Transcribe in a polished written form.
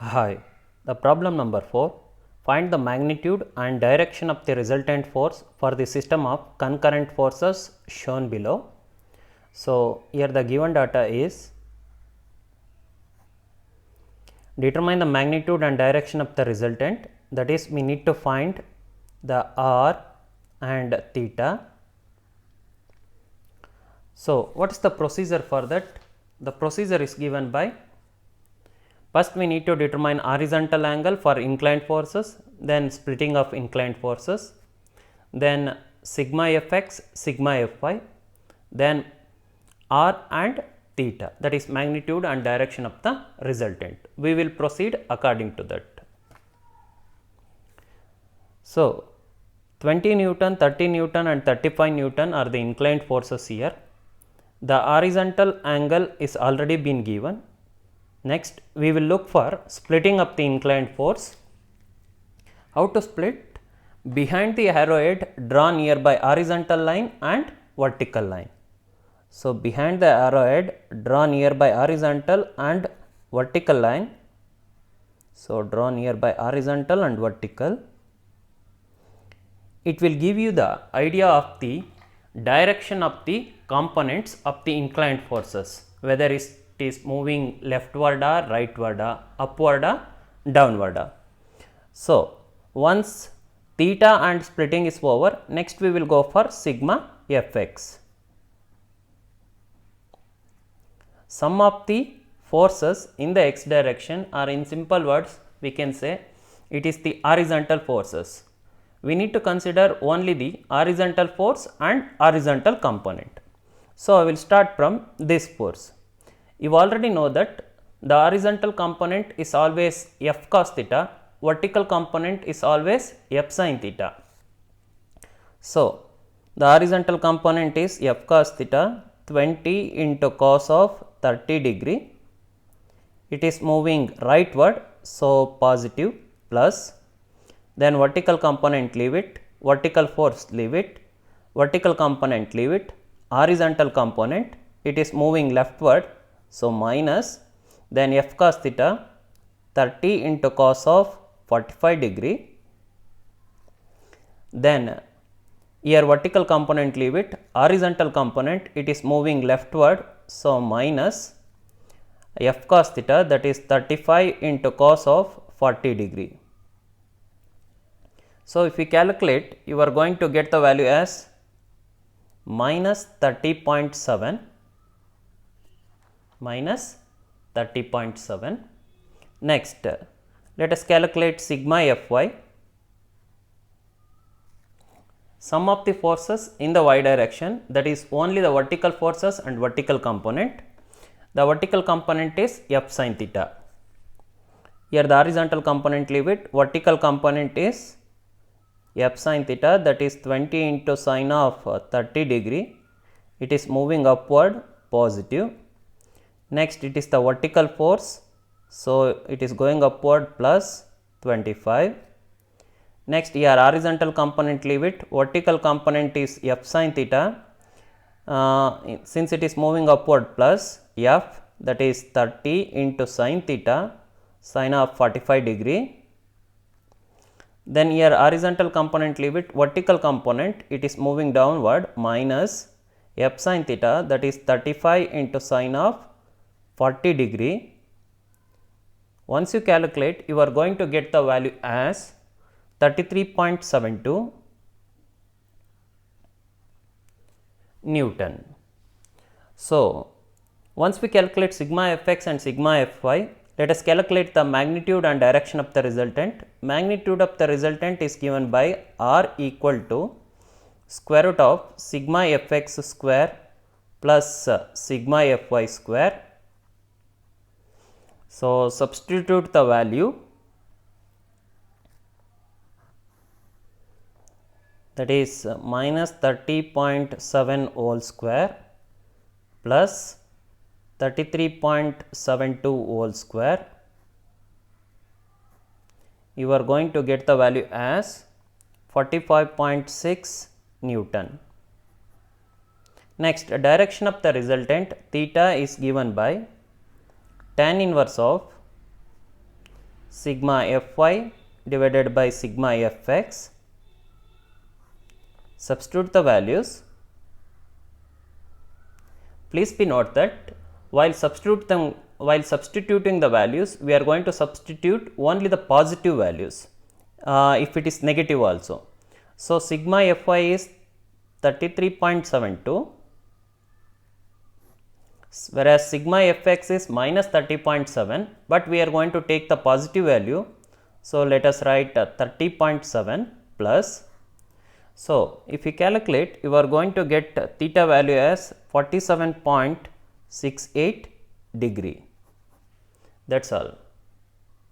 Hi, the problem number 4. Find the magnitude and direction of the resultant force for the system of concurrent forces shown below. So, here the given data is determine the magnitude and direction of the resultant, that is we need to find the r and theta. So, what is the procedure for that? The procedure is given by first we need to determine horizontal angle for inclined forces, then splitting of inclined forces, then sigma fx, sigma fy, then r and theta, that is magnitude and direction of the resultant. We will proceed according to that. So, 20 Newton, 30 Newton and 35 Newton are the inclined forces here. The horizontal angle is already been given. Next, we will look for splitting up the inclined force. How to split? Behind the arrowhead, draw nearby horizontal line and vertical line. So, behind the arrowhead, draw nearby horizontal and vertical line. So, draw nearby horizontal and vertical. It will give you the idea of the direction of the components of the inclined forces, whether it is moving leftward or rightward or upward or downward. So, once theta and splitting is over, next we will go for sigma fx. Sum of the forces in the x direction, or in simple words we can say it is the horizontal forces. We need to consider only the horizontal force and horizontal component. So, I will start from this force. You already know that the horizontal component is always f cos theta, vertical component is always f sin theta. So, the horizontal component is f cos theta 20 into cos of 30 degree. It is moving rightward, so positive, plus then vertical component leave it, vertical force leave it, vertical component leave it, horizontal component it is moving leftward, so minus, then f cos theta 30 into cos of 45 degree, then here vertical component leave it, horizontal component it is moving leftward, so minus f cos theta, that is 35 into cos of 40 degree. So, if we calculate, you are going to get the value as minus 30.7, minus 30.7. Next, let us calculate sigma fy. Sum of the forces in the y direction, that is only the vertical forces and vertical component. The vertical component is f sin theta. Here the horizontal component leave it, vertical component is f sin theta, that is 20 into sine of 30 degree, it is moving upward, positive. Next, it is the vertical force, so it is going upward, plus 25. Next, here horizontal component leave it, vertical component is f sin theta, since it is moving upward, plus f, that is 30 into sine theta, sine of 45 degree. Then here horizontal component leave it, vertical component it is moving downward, minus f sin theta, that is 35 into sine of 40 degree. Once you calculate, you are going to get the value as 33.72 Newton. So, once we calculate sigma fx and sigma fy, let us calculate the magnitude and direction of the resultant. Magnitude of the resultant is given by r equal to square root of sigma fx square plus sigma fy square. So, substitute the value, that is minus 30.7 whole square plus 33.72 whole square. You are going to get the value as 45.6 Newton. Next, direction of the resultant, theta is given by tan inverse of sigma fy divided by sigma fx. Substitute the values. Please be note that while substituting the values, we are going to substitute only the positive values if it is negative also. So, sigma fy is 33.72, whereas sigma fx is minus 30.7, but we are going to take the positive value. So, let us write 30.7 plus. So, if you calculate, you are going to get theta value as 47.68 degree. That is all.